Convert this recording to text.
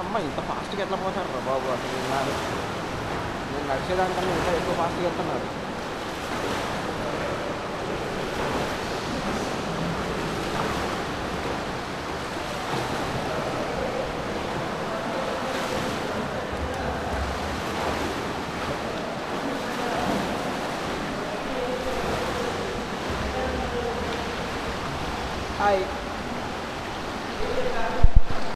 అమ్మ ఇంత ఫాస్ట్గా ఎట్లా పోతారు రా బాబు అసలు నేను నడిచేదానికన్నా ఇంకా ఎక్కువ ఫాస్ట్గా వెళ్తున్నారు. హాయ్